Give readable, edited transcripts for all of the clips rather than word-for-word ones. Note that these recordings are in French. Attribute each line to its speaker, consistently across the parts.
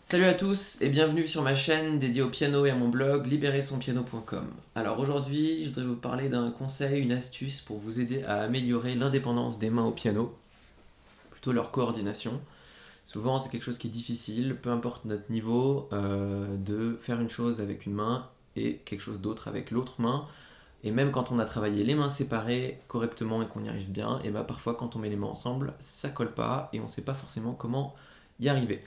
Speaker 1: Salut à tous et bienvenue sur ma chaîne dédiée au piano et à mon blog libéressonpiano.com. Alors aujourd'hui, je voudrais vous parler d'un conseil, une astuce pour vous aider à améliorer l'indépendance des mains au piano, plutôt leur coordination. Souvent, c'est quelque chose qui est difficile, peu importe notre niveau, de faire une chose avec une main et quelque chose d'autre avec l'autre main. Et même quand on a travaillé les mains séparées correctement et qu'on y arrive bien, et bah parfois quand on met les mains ensemble, ça colle pas et on ne sait pas forcément comment y arriver.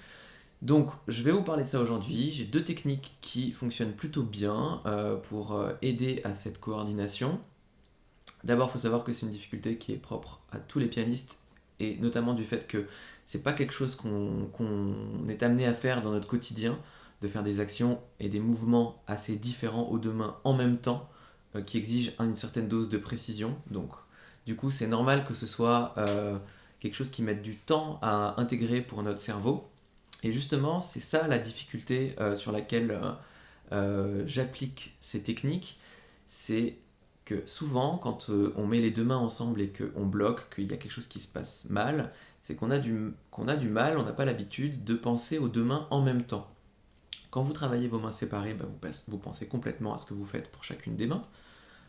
Speaker 1: Donc, je vais vous parler de ça aujourd'hui. J'ai deux techniques qui fonctionnent plutôt bien pour aider à cette coordination. D'abord, il faut savoir que c'est une difficulté qui est propre à tous les pianistes et notamment du fait que c'est pas quelque chose qu'on est amené à faire dans notre quotidien, de faire des actions et des mouvements assez différents aux deux mains en même temps, qui exigent une certaine dose de précision. Donc, du coup, c'est normal que ce soit quelque chose qui mette du temps à intégrer pour notre cerveau. Et justement, c'est ça la difficulté sur laquelle j'applique ces techniques, c'est que souvent, quand on met les deux mains ensemble et qu'on bloque, qu'il y a quelque chose qui se passe mal, c'est qu'on a du mal, on n'a pas l'habitude de penser aux deux mains en même temps. Quand vous travaillez vos mains séparées, bah, vous pensez complètement à ce que vous faites pour chacune des mains.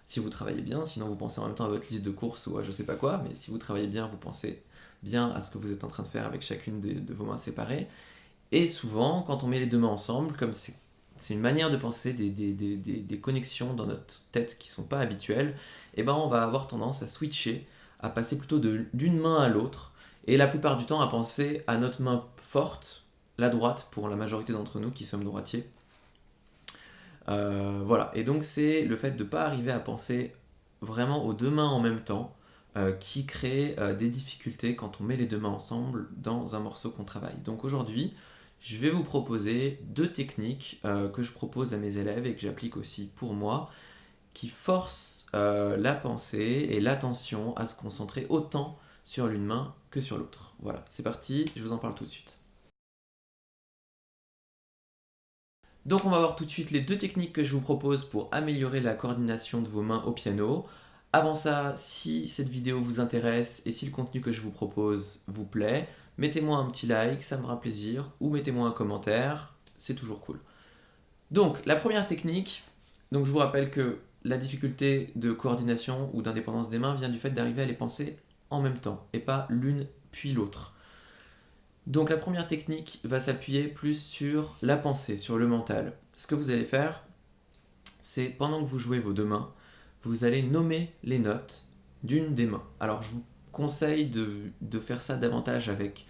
Speaker 1: Si vous travaillez bien, sinon vous pensez en même temps à votre liste de courses ou à je sais pas quoi, mais si vous travaillez bien, vous pensez bien à ce que vous êtes en train de faire avec chacune de vos mains séparées. Et souvent, quand on met les deux mains ensemble, comme c'est une manière de penser des connexions dans notre tête qui ne sont pas habituelles, et ben on va avoir tendance à switcher, à passer plutôt d'une main à l'autre, et la plupart du temps à penser à notre main forte, la droite pour la majorité d'entre nous qui sommes droitiers. Voilà, et donc c'est le fait de ne pas arriver à penser vraiment aux deux mains en même temps qui crée des difficultés quand on met les deux mains ensemble dans un morceau qu'on travaille. Donc aujourd'hui, je vais vous proposer deux techniques que je propose à mes élèves et que j'applique aussi pour moi, qui forcent la pensée et l'attention à se concentrer autant sur l'une main que sur l'autre. Voilà, c'est parti, je vous en parle tout de suite. Donc on va voir tout de suite les deux techniques que je vous propose pour améliorer la coordination de vos mains au piano. Avant ça, si cette vidéo vous intéresse et si le contenu que je vous propose vous plaît, mettez-moi un petit like, ça me fera plaisir, ou mettez-moi un commentaire, c'est toujours cool. Donc la première technique, donc je vous rappelle que la difficulté de coordination ou d'indépendance des mains vient du fait d'arriver à les penser en même temps et pas l'une puis l'autre. Donc la première technique va s'appuyer plus sur la pensée, sur le mental. Ce que vous allez faire, c'est pendant que vous jouez vos deux mains, vous allez nommer les notes d'une des mains. Alors je vous conseille de faire ça davantage avec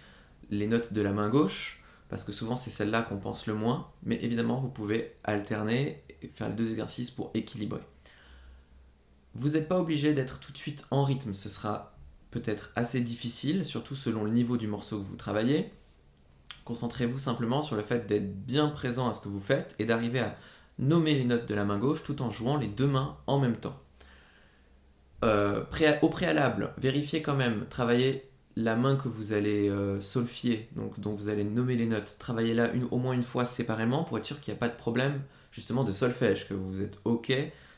Speaker 1: les notes de la main gauche, parce que souvent c'est celle-là qu'on pense le moins, mais évidemment vous pouvez alterner et faire les deux exercices pour équilibrer. Vous n'êtes pas obligé d'être tout de suite en rythme, ce sera peut-être assez difficile, surtout selon le niveau du morceau que vous travaillez. Concentrez-vous simplement sur le fait d'être bien présent à ce que vous faites et d'arriver à nommer les notes de la main gauche tout en jouant les deux mains en même temps. Au préalable, vérifiez quand même, travaillez la main que vous allez solfier, donc dont vous allez nommer les notes, travaillez-la au moins une fois séparément pour être sûr qu'il n'y a pas de problème justement de solfège, que vous êtes OK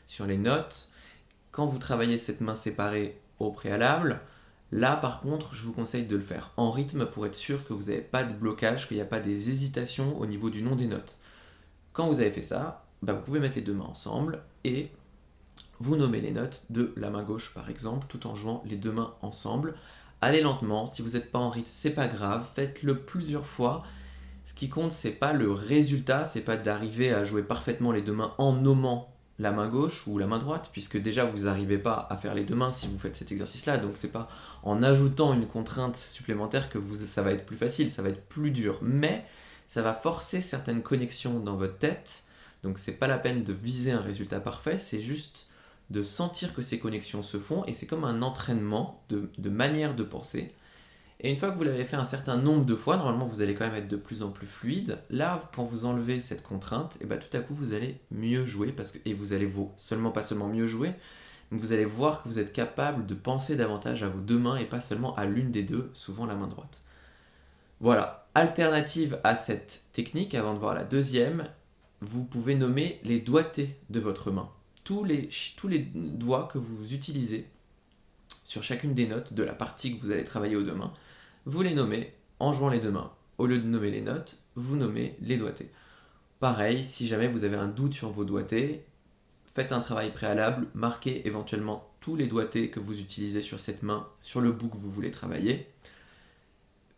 Speaker 1: sur les notes. Quand vous travaillez cette main séparée au préalable, là par contre je vous conseille de le faire en rythme pour être sûr que vous n'avez pas de blocage, qu'il n'y a pas des hésitations au niveau du nom des notes. Quand vous avez fait ça, bah, vous pouvez mettre les deux mains ensemble et vous nommez les notes de la main gauche par exemple, tout en jouant les deux mains ensemble. Allez lentement, si vous n'êtes pas en rythme, c'est pas grave, faites-le plusieurs fois. Ce qui compte, c'est pas le résultat, c'est pas d'arriver à jouer parfaitement les deux mains en nommant la main gauche ou la main droite, puisque déjà vous n'arrivez pas à faire les deux mains si vous faites cet exercice-là, donc c'est pas en ajoutant une contrainte supplémentaire que ça va être plus facile, ça va être plus dur, mais ça va forcer certaines connexions dans votre tête, donc c'est pas la peine de viser un résultat parfait, c'est juste de sentir que ces connexions se font, et c'est comme un entraînement de manière de penser. Et une fois que vous l'avez fait un certain nombre de fois, normalement vous allez quand même être de plus en plus fluide. Là, quand vous enlevez cette contrainte, et bah, tout à coup vous allez mieux jouer, et vous allez pas seulement mieux jouer, mais vous allez voir que vous êtes capable de penser davantage à vos deux mains et pas seulement à l'une des deux, souvent la main droite. Voilà, alternative à cette technique, avant de voir la deuxième, vous pouvez nommer les doigtés de votre main. Tous les doigts que vous utilisez sur chacune des notes de la partie que vous allez travailler aux deux mains, vous les nommez en jouant les deux mains. au lieu de nommer les notes, vous nommez les doigtés. Pareil, si jamais vous avez un doute sur vos doigtés, faites un travail préalable, marquez éventuellement tous les doigtés que vous utilisez sur cette main, sur le bout que vous voulez travailler.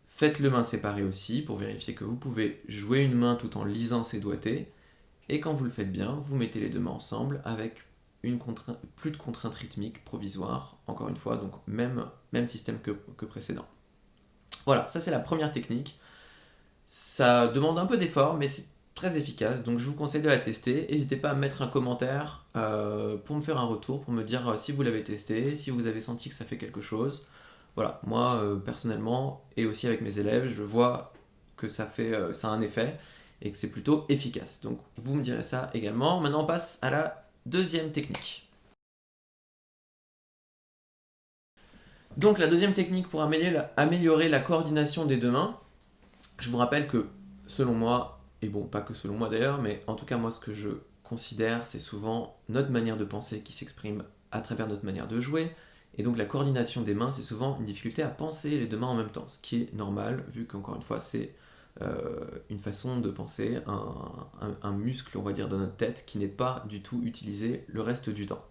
Speaker 1: Faites le main séparé aussi pour vérifier que vous pouvez jouer une main tout en lisant ses doigtés. Et quand vous le faites bien, vous mettez les deux mains ensemble avec plus de contraintes rythmiques provisoires, encore une fois, donc même système que précédent. Voilà, ça c'est la première technique. Ça demande un peu d'effort, mais c'est très efficace, donc je vous conseille de la tester. N'hésitez pas à me mettre un commentaire pour me faire un retour, pour me dire si vous l'avez testé, si vous avez senti que ça fait quelque chose. Voilà, moi personnellement, et aussi avec mes élèves, je vois que ça a un effet et que c'est plutôt efficace. Donc vous me direz ça également. Maintenant on passe à la deuxième technique. Donc la deuxième technique pour améliorer la coordination des deux mains, je vous rappelle que selon moi, et bon pas que selon moi d'ailleurs, mais en tout cas moi ce que je considère c'est souvent notre manière de penser qui s'exprime à travers notre manière de jouer, et donc la coordination des mains c'est souvent une difficulté à penser les deux mains en même temps, ce qui est normal vu qu'encore une fois c'est une façon de penser, un muscle on va dire dans notre tête qui n'est pas du tout utilisé le reste du temps.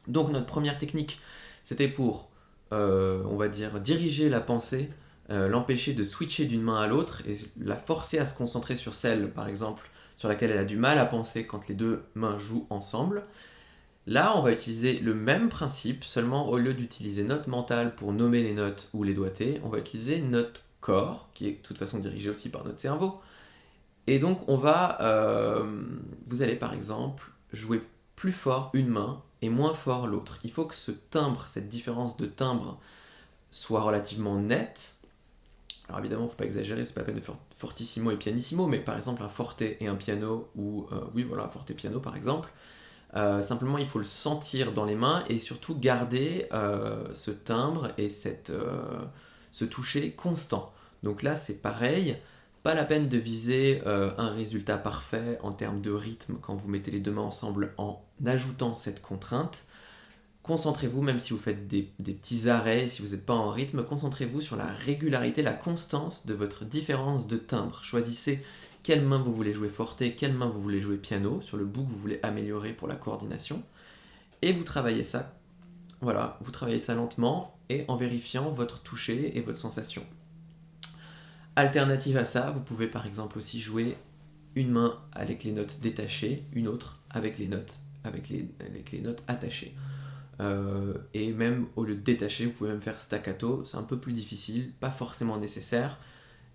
Speaker 1: Donc notre première technique c'était pour on va dire diriger la pensée, l'empêcher de switcher d'une main à l'autre et la forcer à se concentrer sur celle par exemple sur laquelle elle a du mal à penser quand les deux mains jouent ensemble. Là, on va utiliser le même principe, seulement au lieu d'utiliser note mentale pour nommer les notes ou les doigtés, on va utiliser notre corps, qui est de toute façon dirigé aussi par notre cerveau. Et donc, vous allez par exemple jouer plus fort une main et moins fort l'autre. Il faut que ce timbre, cette différence de timbre, soit relativement nette. Alors évidemment, il ne faut pas exagérer, c'est pas la peine de faire fortissimo et pianissimo, mais par exemple un forte et un piano, ou oui voilà, un forte et piano par exemple. Simplement, il faut le sentir dans les mains et surtout garder ce timbre et ce toucher constant. Donc là, c'est pareil, pas la peine de viser un résultat parfait en termes de rythme quand vous mettez les deux mains ensemble en ajoutant cette contrainte. Concentrez-vous, même si vous faites des petits arrêts, si vous n'êtes pas en rythme, concentrez-vous sur la régularité, la constance de votre différence de timbre. Choisissez quelle main vous voulez jouer forte, quelle main vous voulez jouer piano, sur le bout que vous voulez améliorer pour la coordination. Et vous travaillez ça, voilà, vous travaillez ça lentement et en vérifiant votre toucher et votre sensation. Alternative à ça, vous pouvez par exemple aussi jouer une main avec les notes détachées, une autre avec les notes attachées. Et même au lieu de détacher, vous pouvez même faire staccato, c'est un peu plus difficile, pas forcément nécessaire.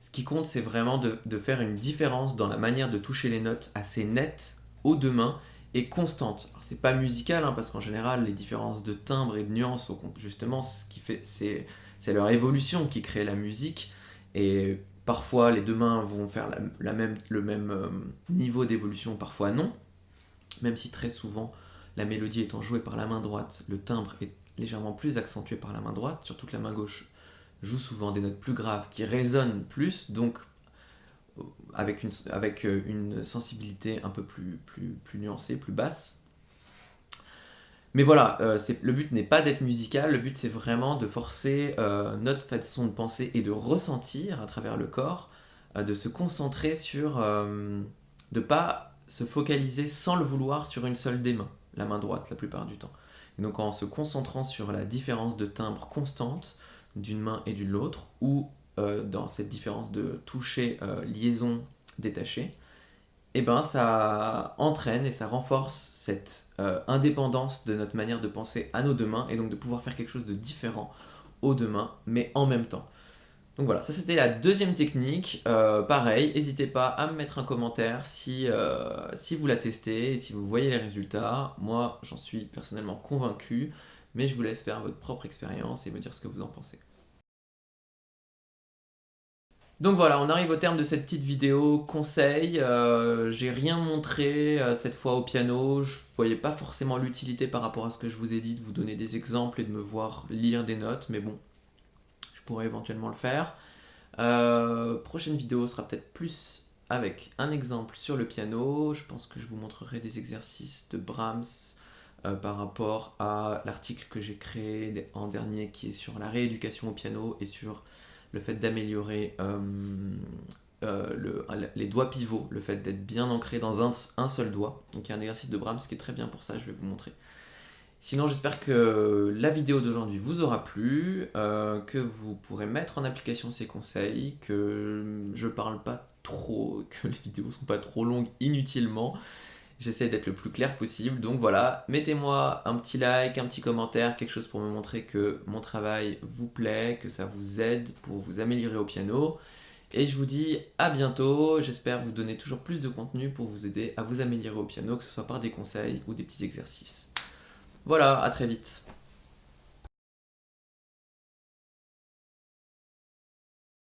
Speaker 1: Ce qui compte, c'est vraiment de faire une différence dans la manière de toucher les notes assez nette aux deux mains et constante. Alors, c'est pas musical, hein, parce qu'en général, les différences de timbre et de nuances, justement, ce qui fait, c'est leur évolution qui crée la musique. Et parfois, les deux mains vont faire le même niveau d'évolution, parfois non. Même si très souvent, la mélodie étant jouée par la main droite, le timbre est légèrement plus accentué par la main droite, surtout que la main gauche joue souvent des notes plus graves qui résonnent plus, donc avec une sensibilité un peu plus nuancée, plus basse. Mais voilà, le but n'est pas d'être musical, le but c'est vraiment de forcer notre façon de penser et de ressentir à travers le corps, de se concentrer sur... de pas se focaliser sans le vouloir sur une seule des mains, la main droite la plupart du temps. Et donc en se concentrant sur la différence de timbre constante d'une main et d'une autre, ou dans cette différence de toucher, liaison détachée, et ben ça entraîne et ça renforce cette indépendance de notre manière de penser à nos deux mains, et donc de pouvoir faire quelque chose de différent aux deux mains, mais en même temps. Donc voilà, ça c'était la deuxième technique. Pareil, n'hésitez pas à me mettre un commentaire si vous la testez et si vous voyez les résultats. Moi, j'en suis personnellement convaincu, mais je vous laisse faire votre propre expérience et me dire ce que vous en pensez. Donc voilà, on arrive au terme de cette petite vidéo conseil. J'ai rien montré cette fois au piano. Je voyais pas forcément l'utilité par rapport à ce que je vous ai dit de vous donner des exemples et de me voir lire des notes, mais bon, je pourrais éventuellement le faire. Prochaine vidéo sera peut-être plus avec un exemple sur le piano. Je pense que je vous montrerai des exercices de Brahms par rapport à l'article que j'ai créé en dernier qui est sur la rééducation au piano et sur le fait d'améliorer les doigts pivots, le fait d'être bien ancré dans un seul doigt. Donc il y a un exercice de Brahms qui est très bien pour ça, je vais vous montrer. Sinon, j'espère que la vidéo d'aujourd'hui vous aura plu, que vous pourrez mettre en application ces conseils, que je parle pas trop, que les vidéos sont pas trop longues inutilement. J'essaie d'être le plus clair possible. Donc voilà, mettez-moi un petit like, un petit commentaire, quelque chose pour me montrer que mon travail vous plaît, que ça vous aide pour vous améliorer au piano. Et je vous dis à bientôt. J'espère vous donner toujours plus de contenu pour vous aider à vous améliorer au piano, que ce soit par des conseils ou des petits exercices. Voilà, à très vite.